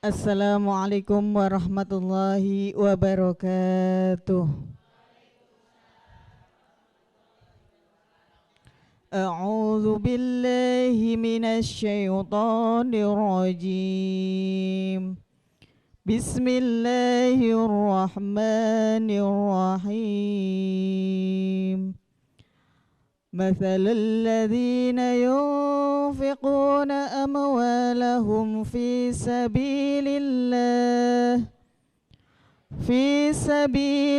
Assalamualaikum warahmatullahi wabarakatuh. A'udzu billahi minasy syaithanir rajim. Bismillahirrahmanirrahim. مثل الذين ينفقون أموالهم في سبيل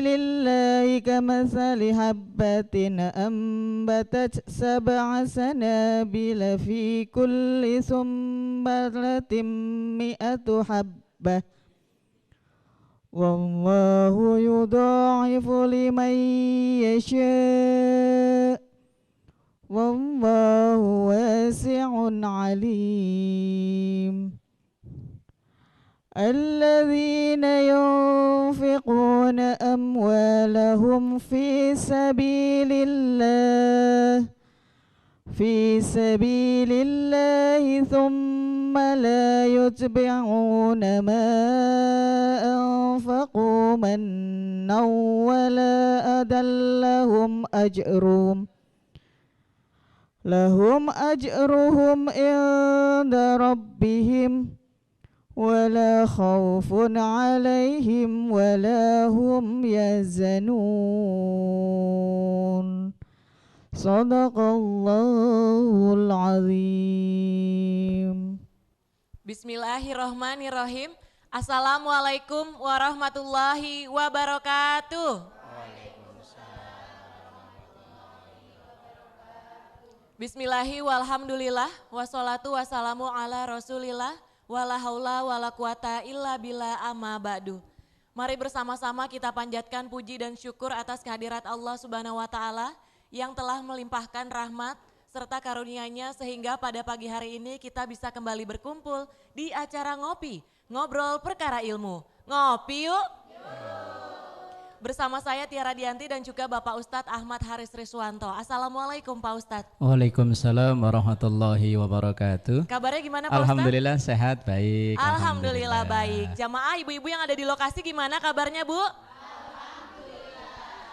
الله كمثل حبة أنبتت 7 سنابل في كل سنبلة 100 حبة والله يضاعف لمن يشاء والله واسع عليم. الذين ينفقون أموالهم في سبيل الله ثم لا يتبعون ما أنفقوا منا ولا أذى لهم أجرهم عند ربهم ولا خوف عليهم ولا هم يحزنون. Sadaqallahul azim. Bismillahirrahmanirrahim. Assalamualaikum warahmatullahi wabarakatuh. Bismillahi walhamdulillah wassalatu wassalamu ala rasulillah wala haula wala quwata illa billah amma ba'du. Mari bersama-sama kita panjatkan puji dan syukur atas kehadirat Allah Subhanahu wa taala yang telah melimpahkan rahmat serta karunia-Nya sehingga pada pagi hari ini kita bisa kembali berkumpul di acara ngobrol perkara ilmu. Ngopi yuk. Bersama saya Tiara Dianti dan juga Bapak Ustadz Ahmad Haris Riswanto. Assalamualaikum Pak Ustadz. Waalaikumsalam warahmatullahi wabarakatuh. Kabarnya gimana Pak Ustadz? Alhamdulillah sehat, baik. Alhamdulillah baik. Jamaah ibu-ibu yang ada di lokasi gimana kabarnya Bu?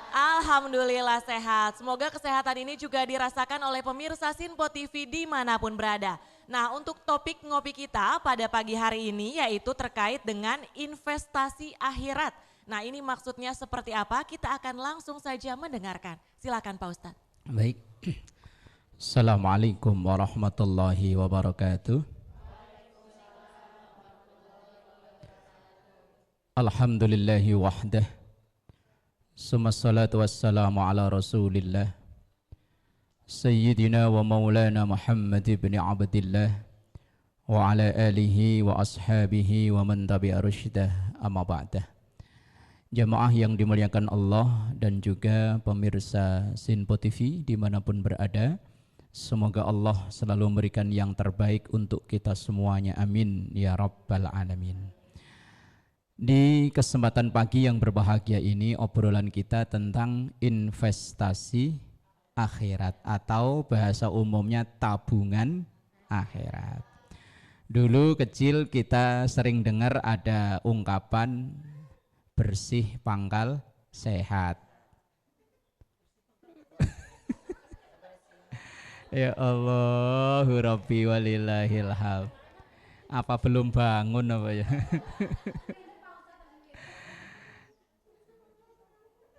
Alhamdulillah sehat. Semoga kesehatan ini juga dirasakan oleh pemirsa Sinpo TV dimanapun berada. Nah, untuk topik ngopi kita pada pagi hari ini yaitu terkait dengan investasi akhirat. Nah, ini maksudnya seperti apa? Kita akan langsung saja mendengarkan. Silakan Pak Ustadz. Baik. Assalamualaikum warahmatullahi wabarakatuh. Alhamdulillahi wahdah. Summassalatu wassalamu ala rasulillah. Sayyidina wa maulana Muhammad ibn Abdillah. Wa ala alihi wa ashabihi wa man tabi'a rusydah amma ba'dah. Jamaah yang dimuliakan Allah dan juga pemirsa Sinpo TV dimanapun berada, semoga Allah selalu memberikan yang terbaik untuk kita semuanya, amin ya rabbal alamin. Di kesempatan pagi yang berbahagia ini obrolan kita tentang investasi akhirat atau bahasa umumnya tabungan akhirat. Dulu kecil kita sering dengar ada ungkapan bersih pangkal sehat. Ya Allah, Rabbi walillahil hamd. Apa belum bangun apa ya?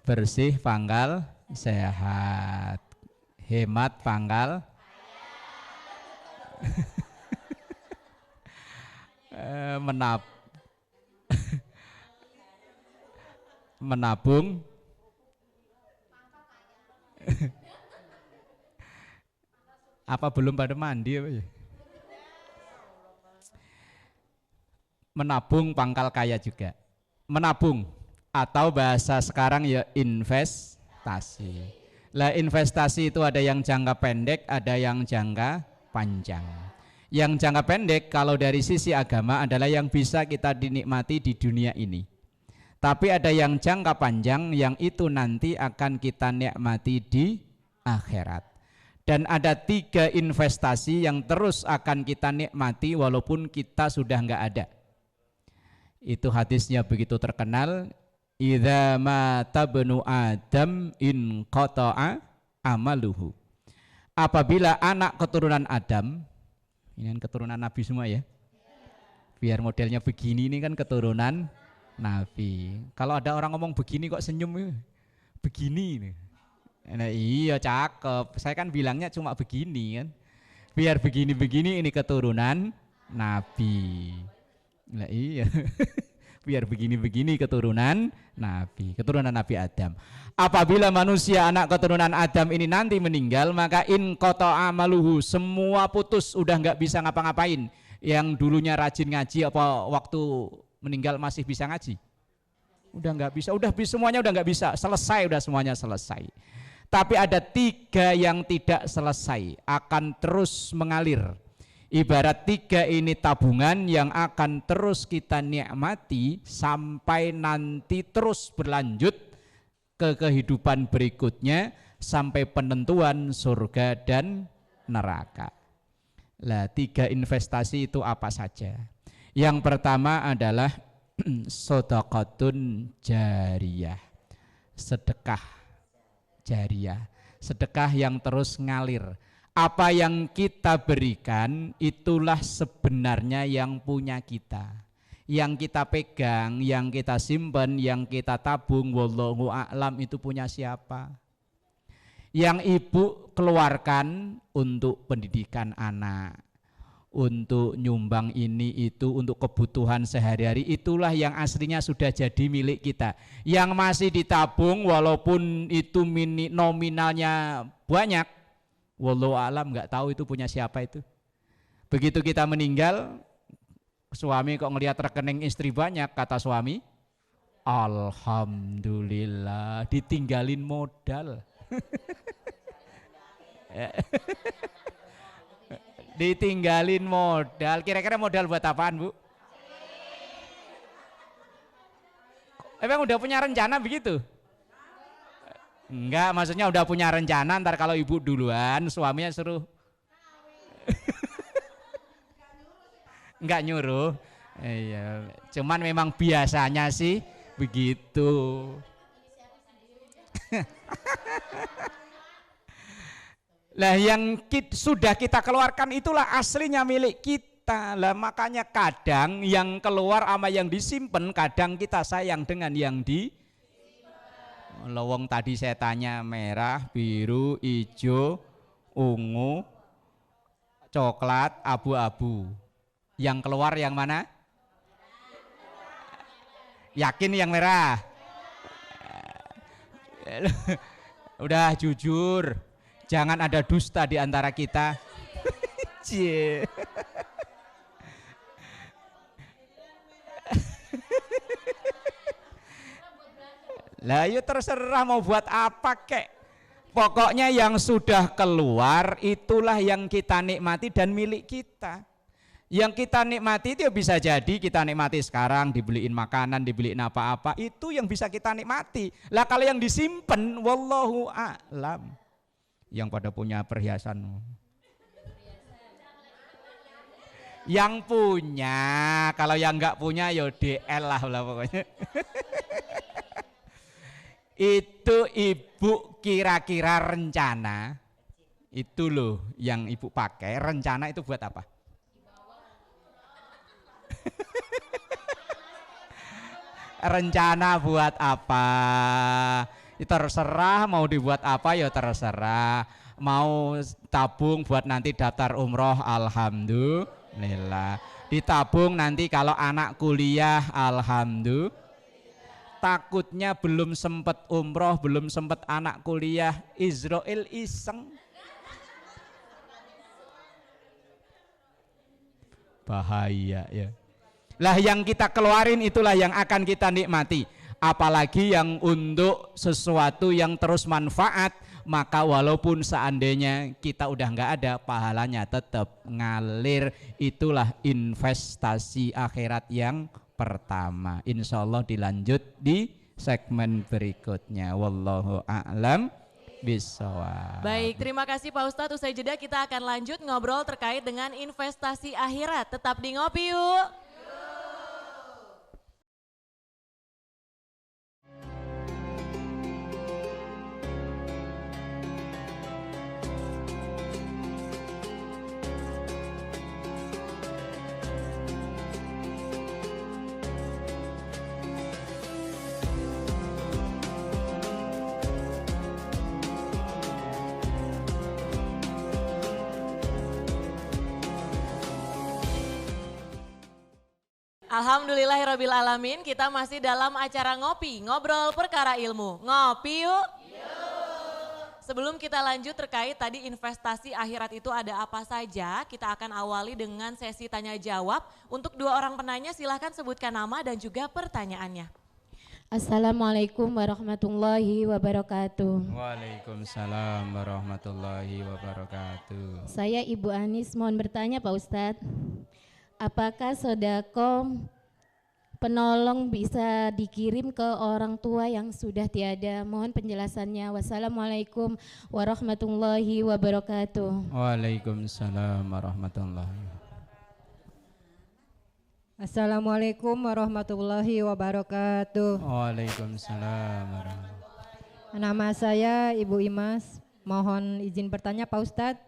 Bersih pangkal sehat. Hemat pangkal menabung apa belum pada mandi apa ya? Menabung pangkal kaya juga. Menabung atau bahasa sekarang ya investasi. Lah investasi itu ada yang jangka pendek, ada yang jangka panjang. Yang jangka pendek kalau dari sisi agama adalah yang bisa kita dinikmati di dunia ini. Tapi ada yang jangka panjang yang itu nanti akan kita nikmati di akhirat. Dan ada 3 investasi yang terus akan kita nikmati walaupun kita sudah enggak ada. Itu hadisnya begitu terkenal, idza mata bnu Adam in qata'a amaluhu. Apabila anak keturunan Adam, ini kan keturunan Nabi semua ya. Biar modelnya begini, ini kan keturunan Nabi. Kalau ada orang ngomong begini kok senyum, begini. Nah, iya cakep. Saya kan bilangnya cuma begini kan. Biar begini-begini ini keturunan Nabi. Nah, iya. Biar begini-begini keturunan Nabi Adam. Apabila manusia anak keturunan Adam ini nanti meninggal, maka in qata'a amaluhu, semua putus, udah nggak bisa ngapa-ngapain. Yang dulunya rajin ngaji apa waktu meninggal masih bisa ngaji? Udah nggak bisa, semuanya udah nggak bisa, selesai, udah semuanya selesai. Tapi ada 3 yang tidak selesai, akan terus mengalir. Ibarat 3 ini tabungan yang akan terus kita nikmati sampai nanti terus berlanjut ke kehidupan berikutnya sampai penentuan surga dan neraka. Lah 3 investasi itu apa saja? Yang pertama adalah sedekatun jariyah, sedekah jariyah, sedekah yang terus ngalir. Apa yang kita berikan itulah sebenarnya yang punya kita, yang kita pegang, yang kita simpan, yang kita tabung, wallahu a'lam itu punya siapa. Yang ibu keluarkan untuk pendidikan anak, untuk nyumbang ini itu, untuk kebutuhan sehari-hari, itulah yang aslinya sudah jadi milik kita. Yang masih ditabung walaupun itu nominalnya banyak, wallahu alam nggak tahu itu punya siapa itu. Begitu kita meninggal, suami kok ngelihat rekening istri banyak, kata suami, alhamdulillah ditinggalin modal. Ditinggalin modal. Kira-kira modal buat apaan, Bu? Emang udah punya rencana begitu? Enggak, maksudnya udah punya rencana, ntar kalau ibu duluan suaminya suruh. Enggak nyuruh. Iya, cuman memang biasanya sih begitu. Lah yang sudah kita keluarkan itulah aslinya milik kita. Lah makanya kadang yang keluar sama yang disimpan, kadang kita sayang dengan yang di lowong. Tadi saya tanya merah, biru, hijau, ungu, coklat, abu-abu. Yang keluar yang mana? Yakin yang merah? Udah jujur. Jangan ada dusta di antara kita. Cie. Lah ya terserah mau buat apa kek. Pokoknya yang sudah keluar itulah yang kita nikmati dan milik kita. Yang kita nikmati itu bisa jadi kita nikmati sekarang, dibeliin makanan, dibeliin apa-apa, itu yang bisa kita nikmati. Lah kalau yang disimpan, wallahu a'lam. Yang pada punya perhiasan. Yang punya, kalau yang enggak punya ya DL lah pokoknya. Itu ibu kira-kira rencana, itu loh yang ibu pakai, rencana itu buat apa? Rencana buat apa? Terserah mau dibuat apa ya terserah. Mau tabung buat nanti daftar umroh, alhamdulillah. Ditabung nanti kalau anak kuliah, alhamdulillah. Takutnya belum sempat umroh, belum sempat anak kuliah, Israel iseng. Bahaya ya. Lah yang kita keluarin itulah yang akan kita nikmati. Apalagi yang untuk sesuatu yang terus manfaat, maka walaupun seandainya kita udah nggak ada, pahalanya tetap ngalir. Itulah investasi akhirat yang pertama. Insya Allah dilanjut di segmen berikutnya. Wallahu a'lam bishawab. Baik, terima kasih Pak Ustadz. Usai jeda kita akan lanjut ngobrol terkait dengan investasi akhirat. Tetap di Ngopi Yuk. Alhamdulillahirabbil alamin, kita masih dalam acara ngopi, ngobrol perkara ilmu. Ngopi yuk. Sebelum kita lanjut terkait tadi investasi akhirat itu ada apa saja, kita akan awali dengan sesi tanya jawab. Untuk 2 orang penanya silahkan sebutkan nama dan juga pertanyaannya. Assalamualaikum warahmatullahi wabarakatuh. Waalaikumsalam warahmatullahi wabarakatuh. Saya Ibu Anis, mohon bertanya Pak Ustadz, apakah sodako penolong bisa dikirim ke orang tua yang sudah tiada? Mohon penjelasannya. Wassalamualaikum warahmatullahi wabarakatuh. Waalaikumsalam warahmatullahi wabarakatuh. Assalamualaikum warahmatullahi wabarakatuh. Waalaikumsalam warahmatullahi wabarakatuh. Nama saya Ibu Imas. Mohon izin bertanya Pak Ustadz,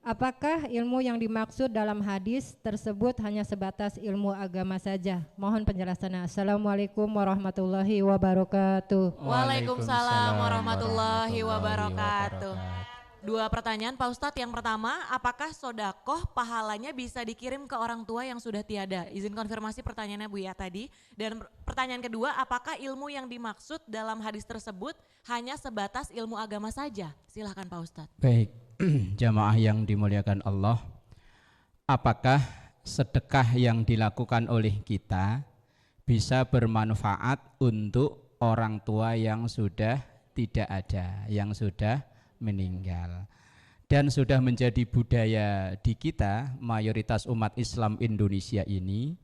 apakah ilmu yang dimaksud dalam hadis tersebut hanya sebatas ilmu agama saja? Mohon penjelasannya. Assalamualaikum warahmatullahi wabarakatuh. Waalaikumsalam warahmatullahi wabarakatuh. 2 pertanyaan Pak Ustadz. Yang pertama, apakah sodakoh pahalanya bisa dikirim ke orang tua yang sudah tiada? Izin konfirmasi pertanyaannya Bu ya tadi. Dan pertanyaan kedua, apakah ilmu yang dimaksud dalam hadis tersebut hanya sebatas ilmu agama saja? Silahkan Pak Ustadz. Baik, jamaah yang dimuliakan Allah, apakah sedekah yang dilakukan oleh kita bisa bermanfaat untuk orang tua yang sudah tidak ada, yang sudah meninggal? Dan sudah menjadi budaya di kita, mayoritas umat Islam Indonesia ini,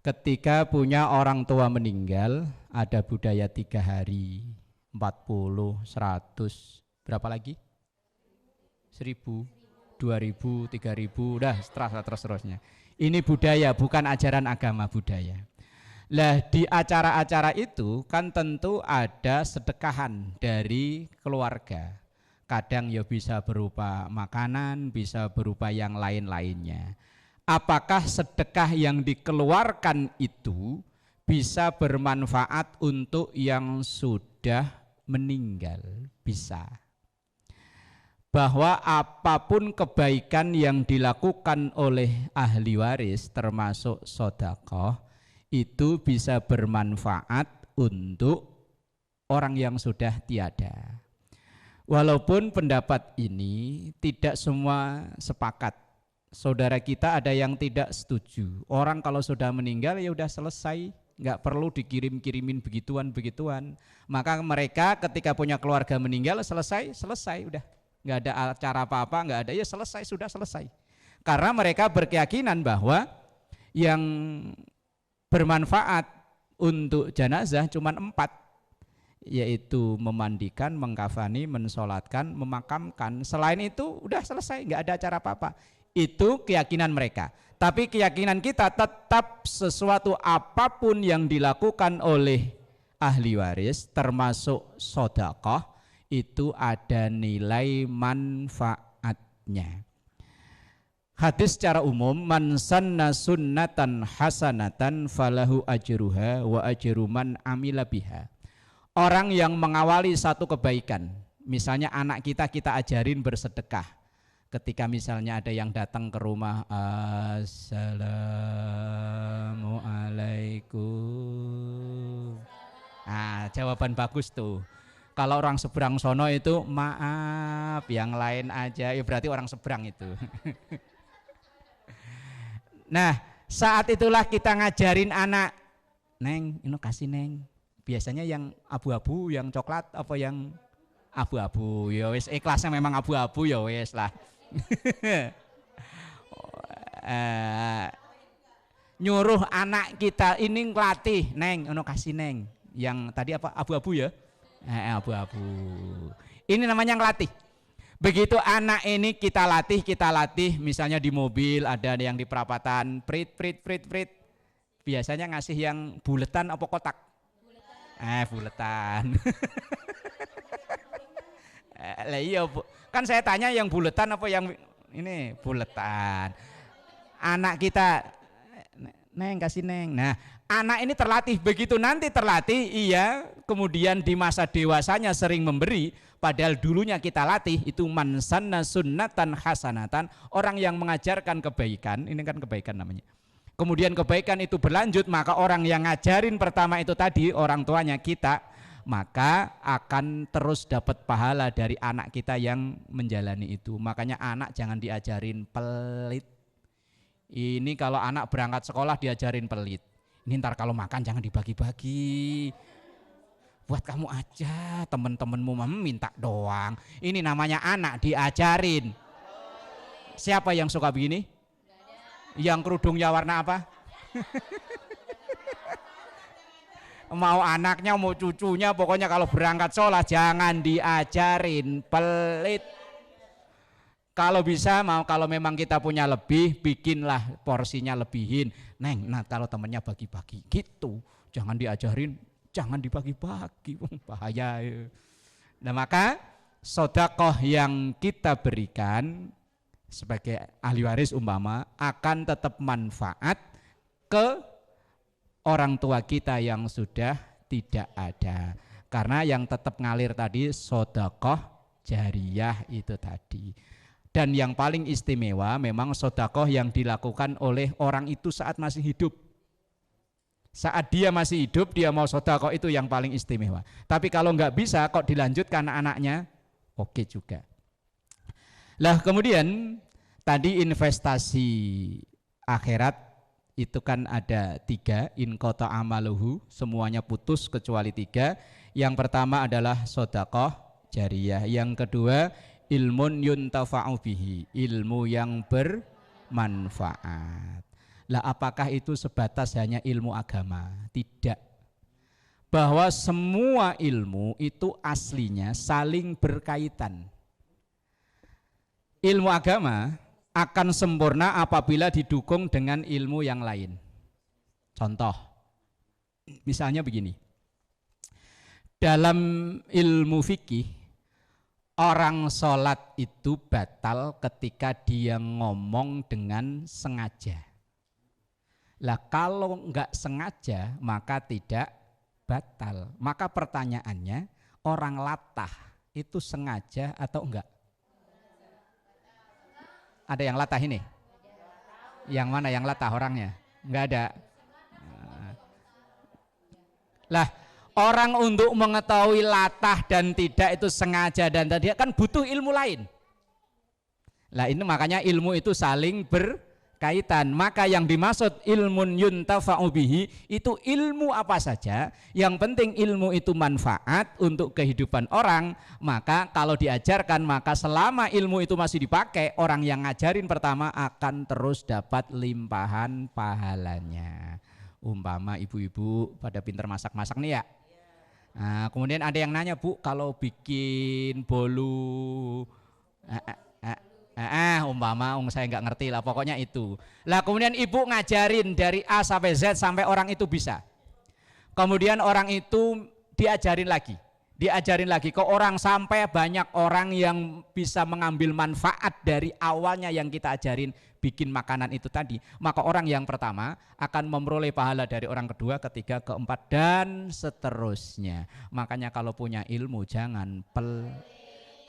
ketika punya orang tua meninggal, ada budaya 3 hari, 40, 100, berapa lagi? 1000, 2000, 3000, dah seterusnya. Ini budaya, bukan ajaran agama, budaya. Lah di acara-acara itu kan tentu ada sedekahan dari keluarga. Kadang ya bisa berupa makanan, bisa berupa yang lain-lainnya. Apakah sedekah yang dikeluarkan itu bisa bermanfaat untuk yang sudah meninggal? Bisa. Bahwa apapun kebaikan yang dilakukan oleh ahli waris termasuk sedekah itu bisa bermanfaat untuk orang yang sudah tiada. Walaupun pendapat ini tidak semua sepakat. Saudara kita ada yang tidak setuju. Orang kalau sudah meninggal ya udah selesai, nggak perlu dikirim-kirimin begituan. Maka mereka ketika punya keluarga meninggal selesai udah. Nggak ada acara apa-apa, nggak ada, ya selesai, sudah selesai. Karena mereka berkeyakinan bahwa yang bermanfaat untuk jenazah cuma 4, yaitu memandikan, mengkafani, mensolatkan, memakamkan. Selain itu udah selesai, nggak ada acara apa-apa. Itu keyakinan mereka. Tapi keyakinan kita tetap sesuatu apapun yang dilakukan oleh ahli waris termasuk sedekah itu ada nilai manfaatnya. Hadis secara umum, man sanna sunnatan hasanatan falahu ajruha wa ajru man amila biha. Orang yang mengawali satu kebaikan, misalnya anak kita ajarin bersedekah. Ketika misalnya ada yang datang ke rumah, assalamualaikum. Nah, jawaban bagus tuh. Kalau orang seberang sono itu maaf, yang lain aja, ya berarti orang seberang itu. Nah, saat itulah kita ngajarin anak, Neng, ini kasih Neng. Biasanya yang abu-abu, yang coklat, apa yang abu-abu. Ya wis, ikhlasnya memang abu-abu, ya wis lah. Nyuruh anak kita ini ngelatih, Neng, ini kasih Neng. Yang tadi apa, abu-abu ya? Abu-abu. Ini namanya ngelatih. Begitu anak ini kita latih, misalnya di mobil ada yang di perapatan, prit. Biasanya ngasih yang buletan apa kotak? Buletan. Lah iya, kan saya tanya yang buletan apa yang ini buletan. Anak kita, Neng kasih Neng. Nah, anak ini terlatih, begitu nanti terlatih, iya, kemudian di masa dewasanya sering memberi, padahal dulunya kita latih, itu man sanna sunnatan hasanatan, orang yang mengajarkan kebaikan, ini kan kebaikan namanya. kemudian kebaikan itu berlanjut, maka orang yang ngajarin pertama itu tadi, orang tuanya kita, maka akan terus dapat pahala dari anak kita yang menjalani itu. Makanya anak jangan diajarin pelit. Ini kalau anak berangkat sekolah diajarin pelit. Ini ntar kalau makan jangan dibagi-bagi. Buat kamu aja, temen-temenmu minta doang. Ini namanya anak diajarin. Siapa yang suka begini? Yang kerudungnya warna apa? Mau anaknya, mau cucunya, pokoknya kalau berangkat sekolah jangan diajarin pelit. Kalau bisa, kalau memang kita punya lebih, bikinlah porsinya lebihin. Neng, nah kalau temennya bagi-bagi gitu, jangan diajarin, jangan dibagi-bagi, bahaya. Nah maka sedekah yang kita berikan sebagai ahli waris umpama akan tetap manfaat ke orang tua kita yang sudah tidak ada. Karena yang tetap ngalir tadi sedekah jariyah itu tadi. Dan yang paling istimewa memang sedekah yang dilakukan oleh orang itu saat masih hidup. Saat dia masih hidup, dia mau sedekah, itu yang paling istimewa. Tapi kalau nggak bisa kok dilanjutkan anaknya, oke juga. Lah kemudian tadi investasi akhirat itu kan ada 3, in qata amaluhu, semuanya putus kecuali 3. Yang pertama adalah sedekah jariyah, yang kedua ilmun yuntafa'u bihi, ilmu yang bermanfaat. Lah apakah itu sebatas hanya ilmu agama? Tidak. Bahwa semua ilmu itu aslinya saling berkaitan. Ilmu agama akan sempurna apabila didukung dengan ilmu yang lain. Contoh, misalnya begini. Dalam ilmu fikih, orang sholat itu batal ketika dia ngomong dengan sengaja. Lah kalau enggak sengaja maka tidak batal. Maka pertanyaannya, orang latah itu sengaja atau enggak? Ada yang latah ini? Yang mana yang latah orangnya? Enggak ada. Lah orang untuk mengetahui latah dan tidak itu sengaja dan tidak kan butuh ilmu lain. Lah ini makanya ilmu itu saling berkaitan. Maka yang dimaksud ilmun yuntafa'u bihi itu ilmu apa saja. Yang penting ilmu itu manfaat untuk kehidupan orang. Maka kalau diajarkan, maka selama ilmu itu masih dipakai, orang yang ngajarin pertama akan terus dapat limpahan pahalanya. Umpama ibu-ibu pada pinter masak-masak nih ya. Nah, kemudian ada yang nanya, Bu, kalau bikin bolu umpama saya nggak ngerti lah, pokoknya itu. Lah kemudian ibu ngajarin dari A sampai Z sampai orang itu bisa. Kemudian orang itu diajarin lagi ke orang sampai banyak orang yang bisa mengambil manfaat dari awalnya yang kita ajarin bikin makanan itu tadi. Maka orang yang pertama akan memperoleh pahala dari orang kedua, ketiga, keempat dan seterusnya. Makanya kalau punya ilmu jangan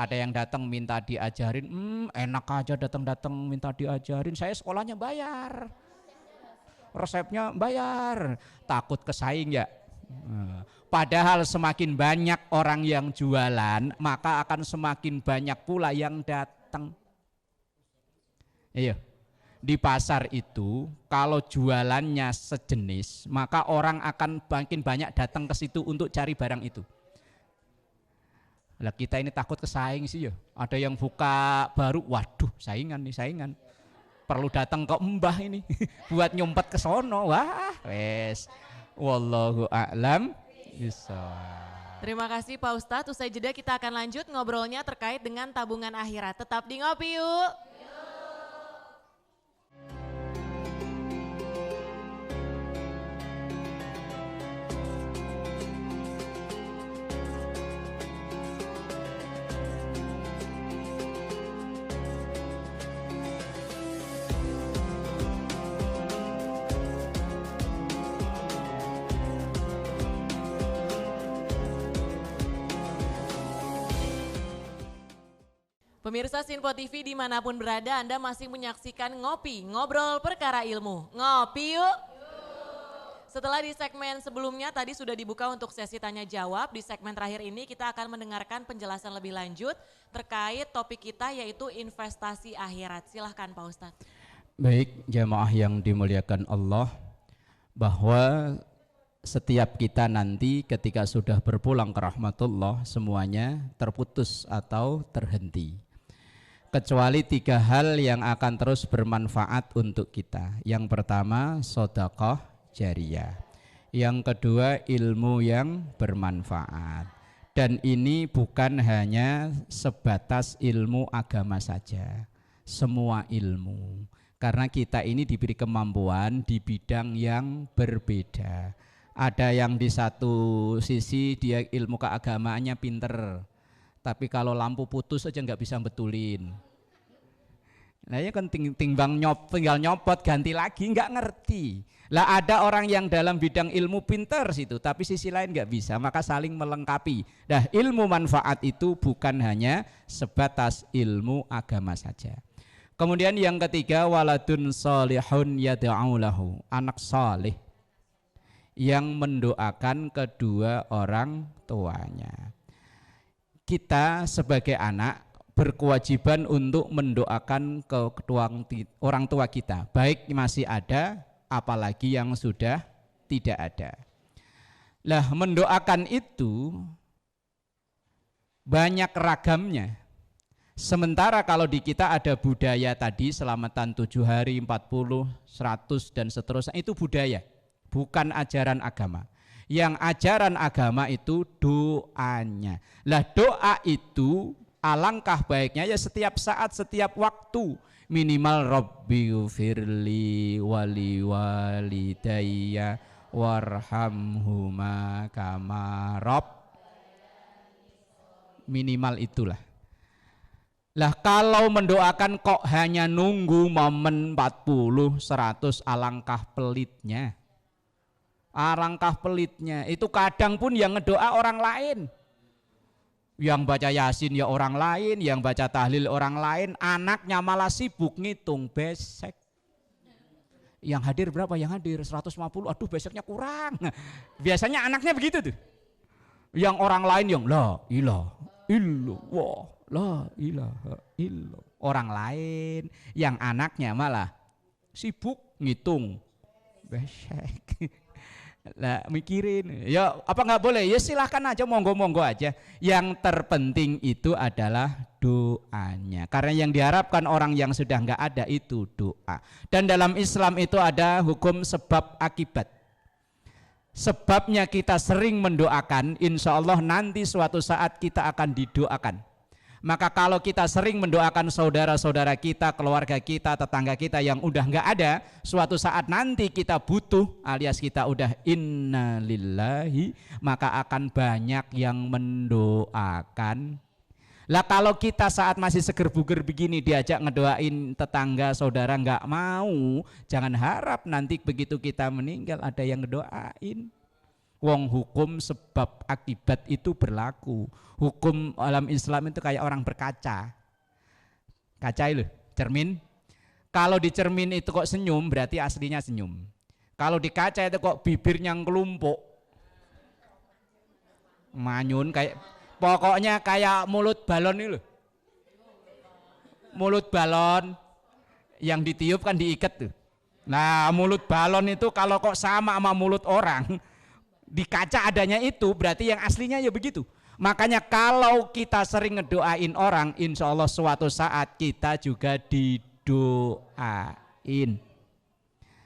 ada yang datang minta diajarin, enak aja datang minta diajarin, saya sekolahnya bayar, resepnya bayar, takut kesaing ya. Padahal semakin banyak orang yang jualan, maka akan semakin banyak pula yang datang. Iya. Di pasar itu kalau jualannya sejenis, maka orang akan makin banyak datang ke situ untuk cari barang itu. Lah kita ini takut kesaing sih ya. Ada yang buka baru, waduh saingan. Perlu datang ke mbah ini buat nyumpet ke sono. Wah, wes. Wallahu a'lam bishawab. Terima kasih Pak Ustadz. Usai jeda kita akan lanjut ngobrolnya terkait dengan tabungan akhirat. Tetap di Ngopi Yuk. Pemirsa Sinpo TV dimanapun berada, Anda masih menyaksikan Ngopi, Ngobrol Perkara Ilmu. Ngopi yuk! Setelah di segmen sebelumnya tadi sudah dibuka untuk sesi tanya jawab, di segmen terakhir ini kita akan mendengarkan penjelasan lebih lanjut terkait topik kita yaitu investasi akhirat. Silahkan Pak Ustadz. Baik, jamaah yang dimuliakan Allah, bahwa setiap kita nanti ketika sudah berpulang ke rahmatullah semuanya terputus atau terhenti. Kecuali 3 hal yang akan terus bermanfaat untuk kita. Yang pertama, sedekah jariyah. Yang kedua, ilmu yang bermanfaat. Dan ini bukan hanya sebatas ilmu agama saja, semua ilmu. Karena kita ini diberi kemampuan di bidang yang berbeda. Ada yang di satu sisi dia ilmu keagamaannya pinter, tapi kalau lampu putus aja nggak bisa betulin. Nah ya kan tinggal nyopot ganti lagi, nggak ngerti. Lah ada orang yang dalam bidang ilmu pinter situ, tapi sisi lain nggak bisa, maka saling melengkapi. Nah ilmu manfaat itu bukan hanya sebatas ilmu agama saja. Kemudian yang ketiga, waladun salihun yad'u lahu, anak saleh yang mendoakan kedua orang tuanya. Kita sebagai anak berkewajiban untuk mendoakan ke orang tua kita, baik masih ada apalagi yang sudah tidak ada. Lah mendoakan itu banyak ragamnya. Sementara kalau di kita ada budaya tadi selamatan 7 hari, 40, 100 dan seterusnya, itu budaya, bukan ajaran agama. Yang ajaran agama itu doanya. Lah doa itu alangkah baiknya ya setiap saat, setiap waktu. Minimal Rabbi ghfirli wali walidayya warhamhuma kama Rabb. Minimal itulah. Lah kalau mendoakan kok hanya nunggu momen 40, 100, alangkah pelitnya. Alangkah pelitnya. Itu kadang pun yang ngedoa orang lain. Yang baca Yasin ya orang lain, yang baca tahlil orang lain, anaknya malah sibuk ngitung besek. Yang hadir berapa? Yang hadir 150, aduh beseknya kurang. Biasanya anaknya begitu tuh. Yang orang lain yang la ilaha illallah, la ilaha illallah. Orang lain, yang anaknya malah sibuk ngitung besek. Lah mikirin, ya apa nggak boleh? Ya silahkan aja, monggo-monggo aja. Yang terpenting itu adalah doanya. Karena yang diharapkan orang yang sudah nggak ada itu doa. Dan dalam Islam itu ada hukum sebab akibat. Sebabnya kita sering mendoakan, insya Allah nanti suatu saat kita akan didoakan. Maka kalau kita sering mendoakan saudara-saudara kita, keluarga kita, tetangga kita yang udah nggak ada, suatu saat nanti kita butuh alias kita udah innalillahi, maka akan banyak yang mendoakan. Lah kalau kita saat masih seger buger begini diajak ngedoain tetangga saudara nggak mau, jangan harap nanti begitu kita meninggal ada yang ngedoain. Wong hukum sebab akibat itu berlaku. Hukum alam Islam itu kayak orang berkaca. Kaca itu cermin. Kalau di cermin itu kok senyum berarti aslinya senyum. Kalau di kaca itu kok bibirnya ngelumpuk, manyun, kayak pokoknya kayak mulut balon itu loh. Mulut balon yang ditiup kan diikat tuh. Nah mulut balon itu kalau kok sama mulut orang, di kaca adanya itu berarti yang aslinya ya begitu. Makanya kalau kita sering ngedoain orang, insya Allah suatu saat kita juga didoain.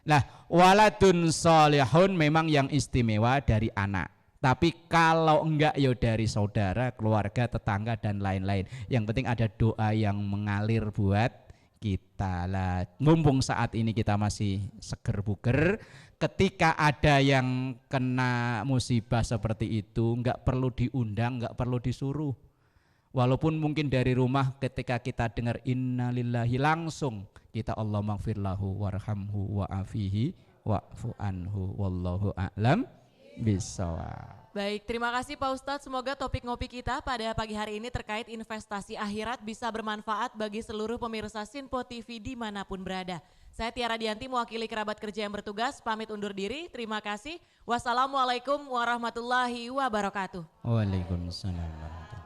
Nah waladun solihun memang yang istimewa dari anak. Tapi kalau enggak ya dari saudara, keluarga, tetangga dan lain-lain. Yang penting ada doa yang mengalir buat kita lah. Mumpung saat ini kita masih seger buger, ketika ada yang kena musibah seperti itu, enggak perlu diundang, enggak perlu disuruh. Walaupun mungkin dari rumah ketika kita dengar innalillahi langsung kita Allahumma gfirlahu warhamhu wa'afihi wa'fu anhu wallahu a'lam bisawab. Baik, terima kasih Pak Ustadz. Semoga topik ngopi kita pada pagi hari ini terkait investasi akhirat bisa bermanfaat bagi seluruh pemirsa Sinpo TV dimanapun berada. Saya Tiara Dianti mewakili kerabat kerja yang bertugas, pamit undur diri. Terima kasih. Wassalamualaikum warahmatullahi wabarakatuh. Waalaikumsalam warahmatullahi.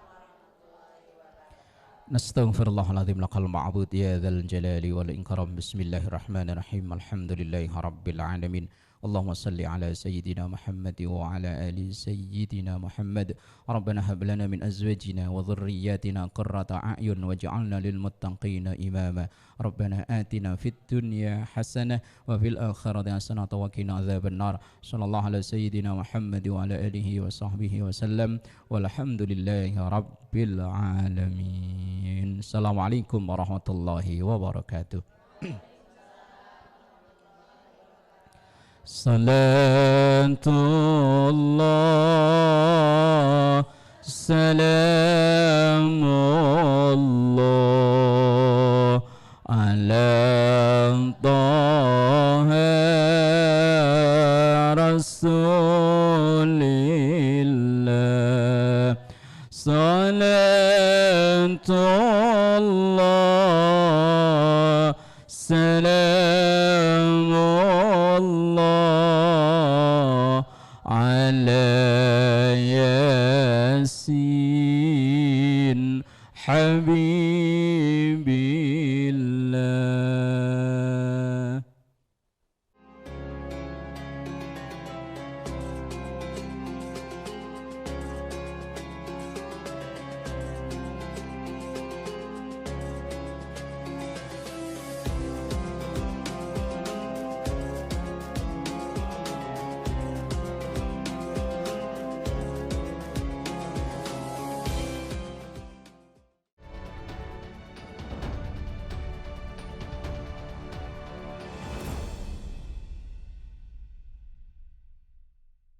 Nastaghfirullahaladzim lakal ma'bud ya dzal jalali wal ikram. Bismillahirrahmanirrahim. Alhamdulillahi rabbil alamin. اللهم صل على سيدنا محمد وعلى آل سيدنا محمد ربنا هب لنا من أزواجنا وذرياتنا قرة أعين واجعلنا للمتقين إماما ربنا آتنا في الدنيا حسنة وفي الآخرة حسنة وقنا عذاب النار صلى الله على سيدنا محمد وعلى آله وصحبه وسلم والحمد لله رب العالمين. السلام عليكم ورحمة الله وبركاته. Salatullah Salamullah Ala Taha Rasulillah Salatullah Salamullah ala Yasin Habib